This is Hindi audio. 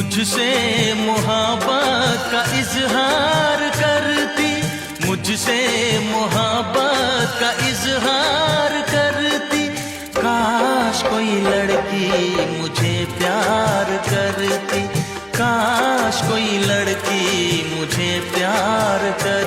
मुझसे मोहब्बत का इजहार करती, मुझसे मोहब्बत का इजहार करती। काश कोई लड़की मुझे प्यार करती, काश कोई लड़की मुझे प्यार करती।